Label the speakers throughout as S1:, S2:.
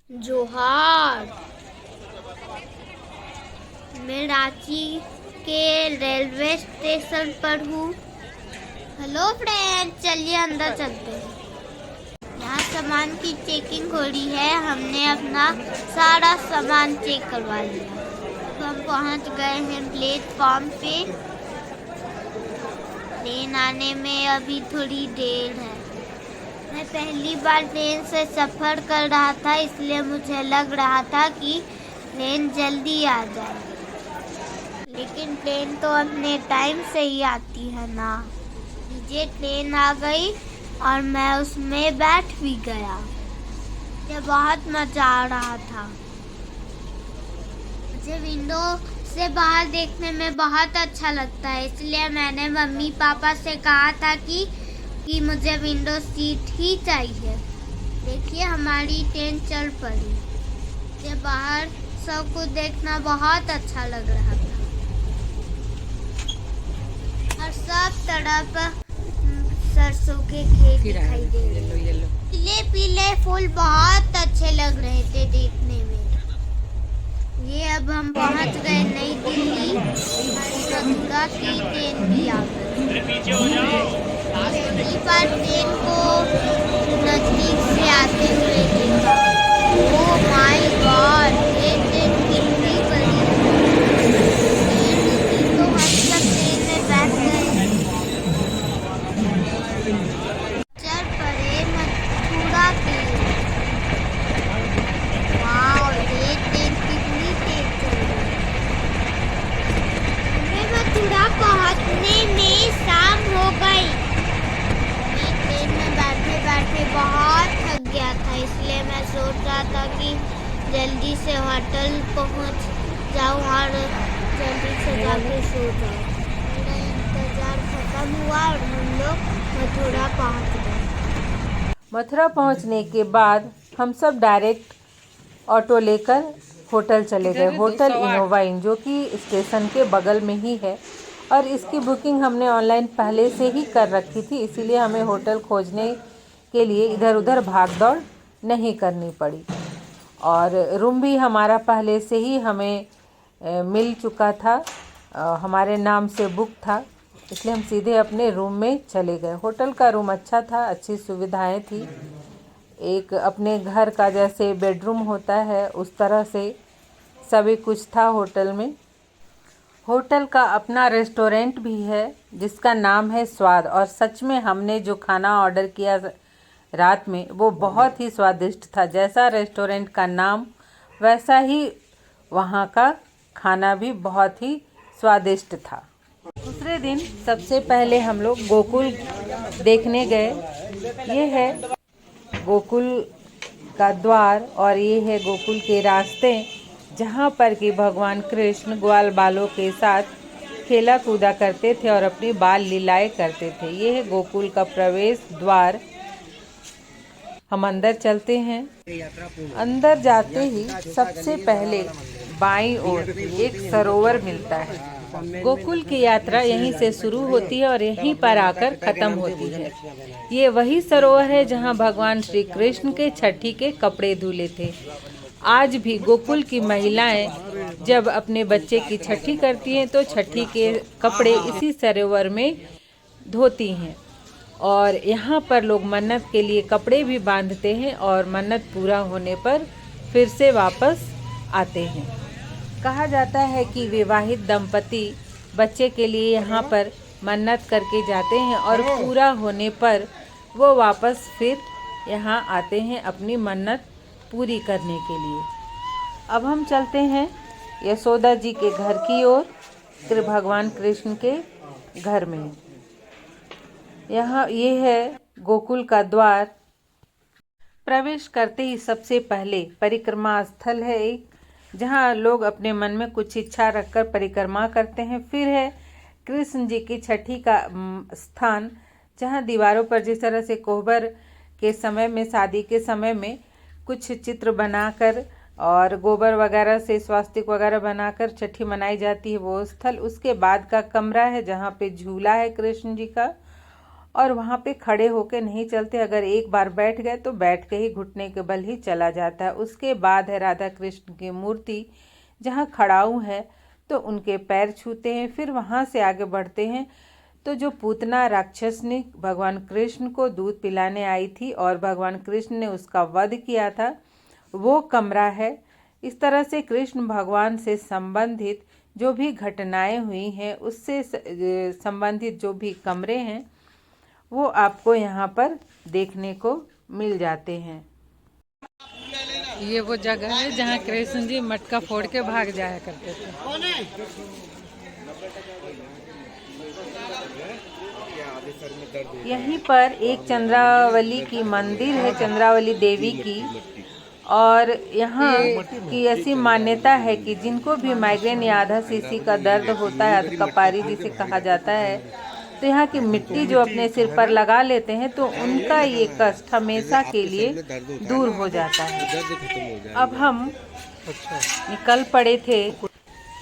S1: जोहार। मैं रांची के रेलवे स्टेशन पर हूँ। हेलो फ्रेंड, चलिए अंदर चलते हैं। यहाँ सामान की चेकिंग हो रही है। हमने अपना सारा सामान चेक करवा लिया। अब हम पहुँच गए हैं प्लेटफॉर्म पे। ट्रेन आने में अभी थोड़ी देर है। मैं पहली बार ट्रेन से सफ़र कर रहा था, इसलिए मुझे लग रहा था कि ट्रेन जल्दी आ जाए, लेकिन ट्रेन तो अपने टाइम से ही आती है ना। मुझे ट्रेन आ गई और मैं उसमें बैठ भी गया। मुझे बहुत मज़ा आ रहा था। मुझे विंडो से बाहर देखने में बहुत अच्छा लगता है, इसलिए मैंने मम्मी पापा से कहा था कि मुझे विंडो सीट ही चाहिए। देखिए, हमारी ट्रेन चल पड़ी। मुझे बाहर सब कुछ देखना बहुत अच्छा लग रहा था और सब तरफ सरसों के खेत दिखाई दे रहे थे। पीले पीले फूल बहुत अच्छे लग रहे थे देखने में। ये अब हम पहुंच गए नई दिल्ली। हमारी मथुरा की ट्रेन भी आ गई। पहली बार ट्रेन को नजदीक से आते हुए देखा। ओह माय गॉड, ये ट्रेन कितनी बड़ी है। ट्रेन रुकी तो हम सब ट्रेन में बैठ गए। चल पड़े मथुरा की। वाह, ये ट्रेन कितनी तेज चल रही है। हमें मथुरा पहुंचने में शाम हो गई। मैं ट्रेन में बैठे बैठे बहुत थक गया था, इसलिए मैं सोच रहा था कि जल्दी से होटल पहुंच जाऊं और जल्दी से जाके सो जाऊं। मेरा इंतजार खत्म हुआ और हम लोग मथुरा पहुंच गए।
S2: मथुरा पहुंचने के बाद हम सब डायरेक्ट ऑटो लेकर होटल चले गए। होटल इनोवा इन, जो कि स्टेशन के बगल में ही है, और इसकी बुकिंग हमने ऑनलाइन पहले से ही कर रखी थी, इसीलिए हमें होटल खोजने के लिए इधर उधर भाग दौड़ नहीं करनी पड़ी। और रूम भी हमारा पहले से ही हमें मिल चुका था, हमारे नाम से बुक था, इसलिए हम सीधे अपने रूम में चले गए। होटल का रूम अच्छा था, अच्छी सुविधाएं थी। एक अपने घर का जैसे बेडरूम होता है उस तरह से सभी कुछ था होटल में। होटल का अपना रेस्टोरेंट भी है जिसका नाम है स्वाद, और सच में हमने जो खाना ऑर्डर किया रात में वो बहुत ही स्वादिष्ट था। जैसा रेस्टोरेंट का नाम वैसा ही वहाँ का खाना भी बहुत ही स्वादिष्ट था। दूसरे दिन सबसे पहले हम लोग गोकुल देखने गए। ये है गोकुल का द्वार और ये है गोकुल के रास्ते, जहाँ पर कि भगवान कृष्ण ग्वाल बालों के साथ खेला कूदा करते थे और अपनी बाल लीलाएं करते थे। ये है गोकुल का प्रवेश द्वार। हम अंदर चलते हैं। अंदर जाते ही सबसे पहले बाईं ओर एक सरोवर मिलता है। गोकुल की यात्रा यहीं से शुरू होती है और यहीं पर आकर खत्म होती है। ये वही सरोवर है जहां भगवान श्री कृष्ण के छठी के कपड़े धुले थे। आज भी गोकुल की महिलाएं जब अपने बच्चे की छठी करती हैं तो छठी के कपड़े इसी सरोवर में धोती हैं, और यहाँ पर लोग मन्नत के लिए कपड़े भी बांधते हैं और मन्नत पूरा होने पर फिर से वापस आते हैं। कहा जाता है कि विवाहित दंपति बच्चे के लिए यहाँ पर मन्नत करके जाते हैं और पूरा होने पर वो वापस फिर यहाँ आते हैं अपनी मन्नत पूरी करने के लिए। अब हम चलते हैं यशोदा जी के घर की ओर, भगवान कृष्ण के घर में। यहाँ ये है गोकुल का द्वार। प्रवेश करते ही सबसे पहले परिक्रमा स्थल है एक, जहाँ लोग अपने मन में कुछ इच्छा रखकर परिक्रमा करते हैं। फिर है कृष्ण जी की छठी का स्थान, जहाँ दीवारों पर जिस तरह से कोहबर के समय में, शादी के समय में कुछ चित्र बनाकर और गोबर वगैरह से स्वास्तिक वगैरह बनाकर छठी मनाई जाती है, वो स्थल। उसके बाद का कमरा है जहाँ पे झूला है कृष्ण जी का, और वहाँ पे खड़े होके नहीं चलते, अगर एक बार बैठ गए तो बैठ के ही घुटने के बल ही चला जाता है। उसके बाद है राधा कृष्ण की मूर्ति, जहाँ खड़ाऊ है तो उनके पैर छूते हैं। फिर वहाँ से आगे बढ़ते हैं तो जो पूतना राक्षसनी भगवान कृष्ण को दूध पिलाने आई थी और भगवान कृष्ण ने उसका वध किया था, वो कमरा है। इस तरह से कृष्ण भगवान से संबंधित जो भी घटनाएं हुई हैं, उससे संबंधित जो भी कमरे हैं, वो आपको यहाँ पर देखने को मिल जाते हैं।
S3: ये वो जगह है जहाँ कृष्ण जी मटका फोड़ के भाग जाया करते थे।
S2: यहीं पर एक चंद्रावली की मंदिर है, चंद्रावली देवी की, और यहाँ की ऐसी मान्यता है कि जिनको भी माइग्रेन या आधा सीसी का दर्द होता है, अधकपारी जिसे कहा जाता है, तो यहाँ की मिट्टी जो अपने सिर पर लगा लेते हैं तो उनका ये कष्ट हमेशा के लिए दूर हो जाता है। अब हम निकल पड़े थे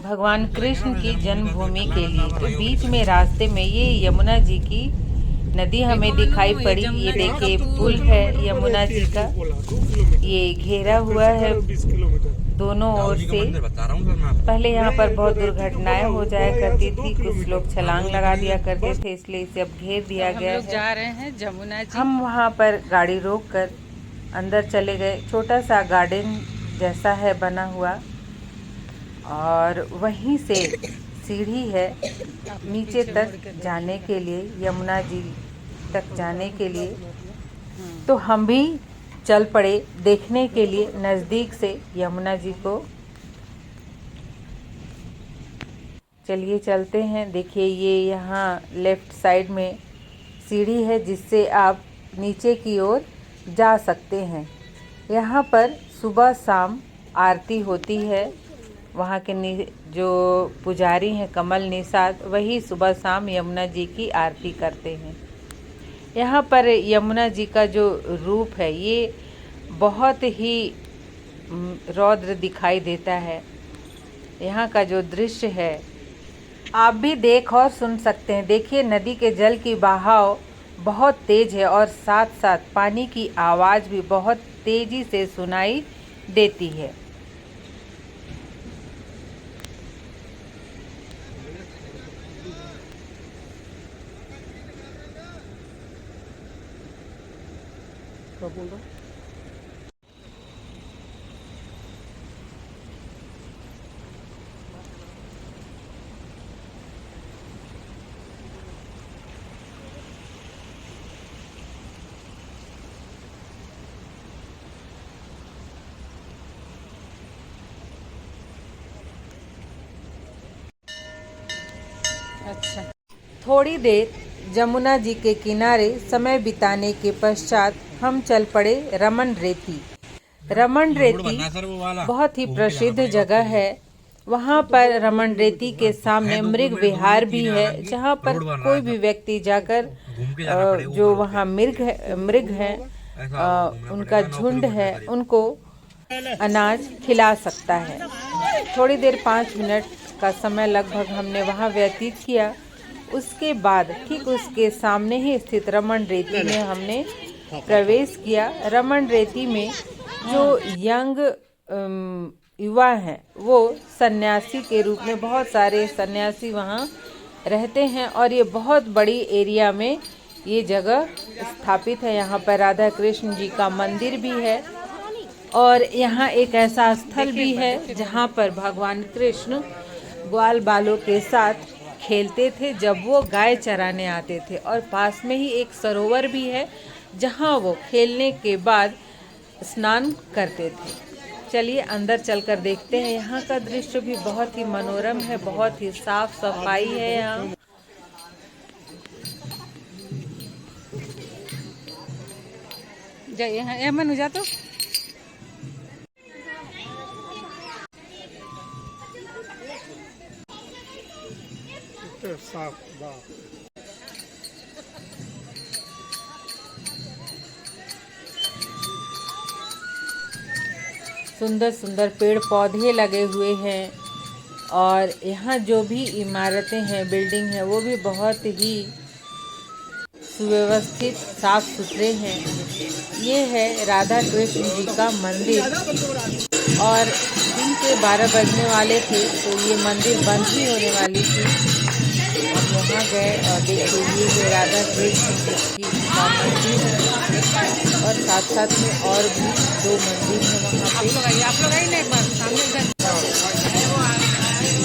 S2: भगवान कृष्ण की जन्मभूमि के लिए। तो बीच में रास्ते में ये यमुना जी की नदी हमें दिखाई पड़ी। ये देखिए पुल है यमुना जी का, ये घेरा हुआ है दोनों ओर से। पहले यहाँ पर बहुत दुर्घटनाएं हो जाया करती थी, कुछ लोग छलांग लगा दिया करते थे, इसलिए इसे अब घेर दिया गया है।
S3: जा रहे हैं जमुना जी।
S2: हम वहाँ पर गाड़ी रोककर अंदर चले गए। छोटा सा गार्डन जैसा है बना हुआ, और वहीं से सीढ़ी है नीचे तक जाने के लिए, यमुना जी तक जाने के लिए। तो हम भी चल पड़े देखने के लिए नज़दीक से यमुना जी को। चलिए चलते हैं। देखिए ये यहाँ लेफ्ट साइड में सीढ़ी है जिससे आप नीचे की ओर जा सकते हैं। यहाँ पर सुबह शाम आरती होती है। वहाँ के जो पुजारी हैं कमल निषाद, वही सुबह शाम यमुना जी की आरती करते हैं। यहाँ पर यमुना जी का जो रूप है ये बहुत ही रौद्र दिखाई देता है। यहाँ का जो दृश्य है आप भी देख और सुन सकते हैं। देखिए नदी के जल की बहाव बहुत तेज है और साथ साथ पानी की आवाज़ भी बहुत तेजी से सुनाई देती है।
S3: अच्छा,
S2: थोड़ी देर जमुना जी के किनारे समय बिताने के पश्चात हम चल पड़े रमन रेती। रमन रेती बहुत ही प्रसिद्ध जगह है। वहाँ पर रमन रेती के सामने मृग विहार भी है, जहाँ पर कोई भी व्यक्ति जाकर जो वहाँ मृग हैं उनका झुंड है, उनको अनाज खिला सकता है। थोड़ी देर 5 मिनट का समय लगभग हमने वहाँ व्यतीत किया। उसके बाद ठीक उसके सामने ही स्थित रमन रेती में हमने प्रवेश किया। रमन रेती में जो यंग युवा हैं वो सन्यासी के रूप में, बहुत सारे सन्यासी वहाँ रहते हैं और ये बहुत बड़ी एरिया में ये जगह स्थापित है। यहाँ पर राधा कृष्ण जी का मंदिर भी है और यहाँ एक ऐसा स्थल भी है जहाँ पर भगवान कृष्ण ग्वाल बालों के साथ खेलते थे जब वो गाय चराने आते थे, और पास में ही एक सरोवर भी है जहाँ वो खेलने के बाद स्नान करते थे। चलिए अंदर चलकर देखते हैं। यहाँ का दृश्य भी बहुत ही मनोरम है, बहुत ही साफ सफाई है यहाँ।
S3: जाइए मनु जा तो
S2: सुंदर सुंदर पेड़ पौधे लगे हुए हैं और यहाँ जो भी इमारतें हैं, बिल्डिंग है, वो भी बहुत ही सुव्यवस्थित साफ सुथरे हैं। ये है राधा कृष्ण जी का मंदिर और दिन के 12 बजने वाले थे तो ये मंदिर बंद ही होने वाली थी। हम वहाँ गए और देखिए ये है राधा कृष्ण जी का मंदिर और साथ साथ में और भी 2 मंदिर हैं वहाँ पे।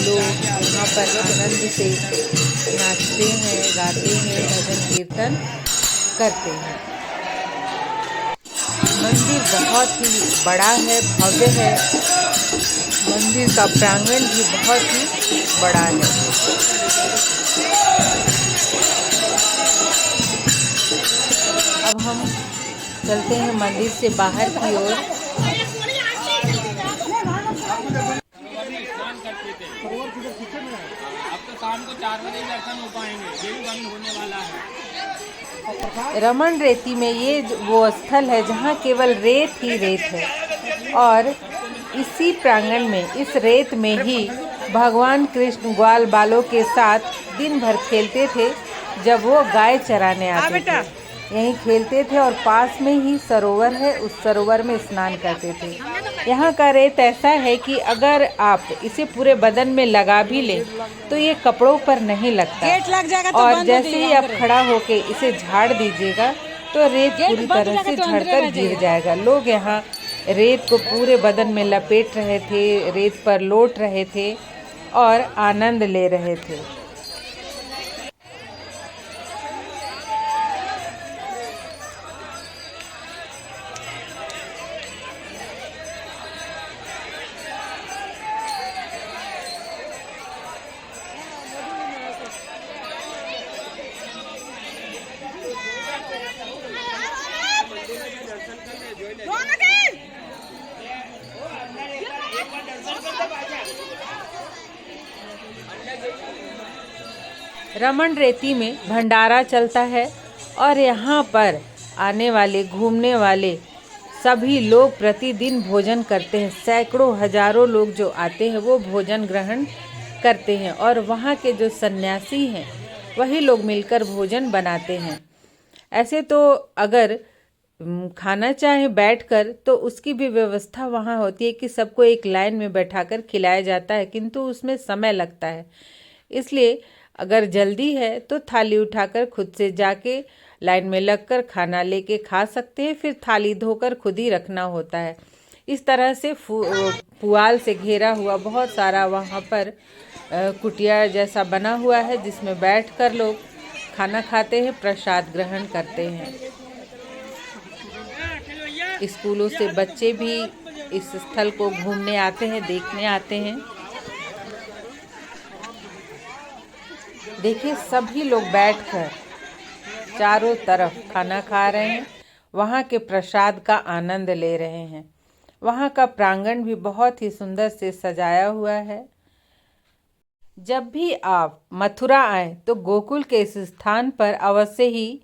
S2: लोग यहाँ पर आनंद से नाचते हैं, गाते हैं, भजन कीर्तन करते हैं। मंदिर बहुत ही बड़ा है, भव्य है। मंदिर का प्रांगण भी बहुत ही बड़ा है। अब हम चलते हैं मंदिर से बाहर की ओर।
S4: अब तो शाम को 4 बजे दर्शन हो पाएंगे, ये भी बंद होने वाला है।
S2: रमन रेती में ये वो स्थल है जहाँ केवल रेत ही रेत है और इसी प्रांगण में, इस रेत में ही भगवान कृष्ण ग्वाल बालों के साथ दिन भर खेलते थे जब वो गाय चराने आते थे। यहीं खेलते थे और पास में ही सरोवर है, उस सरोवर में स्नान करते थे। यहाँ का रेत ऐसा है कि अगर आप इसे पूरे बदन में लगा भी ले तो ये कपड़ों पर नहीं लगता और जैसे ही आप खड़ा होके इसे झाड़ दीजिएगा तो रेत पूरी तरह से झड़कर गिर जाएगा। लोग यहाँ रेत को पूरे बदन में लपेट रहे थे, रेत पर लौट रहे थे और आनंद ले रहे थे। रमन रेती में भंडारा चलता है और यहाँ पर आने वाले, घूमने वाले सभी लोग प्रतिदिन भोजन करते हैं। सैकड़ों हजारों लोग जो आते हैं वो भोजन ग्रहण करते हैं और वहाँ के जो सन्यासी हैं वही लोग मिलकर भोजन बनाते हैं। ऐसे तो अगर खाना चाहे बैठकर तो उसकी भी व्यवस्था वहाँ होती है कि सबको एक लाइन में बैठाकर खिलाया जाता है, किंतु उसमें समय लगता है। इसलिए अगर जल्दी है तो थाली उठाकर खुद से जाके लाइन में लगकर खाना लेके खा सकते हैं, फिर थाली धोकर खुद ही रखना होता है। इस तरह से पुआल से घेरा हुआ बहुत सारा वहाँ पर कुटिया जैसा बना हुआ है जिसमें बैठकर लोग खाना खाते हैं, प्रसाद ग्रहण करते हैं। स्कूलों से बच्चे भी इस स्थल को घूमने आते हैं, देखने आते हैं। देखिए सभी लोग बैठकर चारों तरफ खाना खा रहे हैं, वहाँ के प्रसाद का आनंद ले रहे हैं। वहाँ का प्रांगण भी बहुत ही सुंदर से सजाया हुआ है। जब भी आप मथुरा आएं तो गोकुल के इस स्थान पर अवश्य ही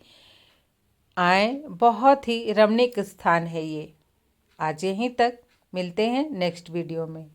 S2: आएं, बहुत ही रमणीक स्थान है ये। आज यहीं तक, मिलते हैं नेक्स्ट वीडियो में।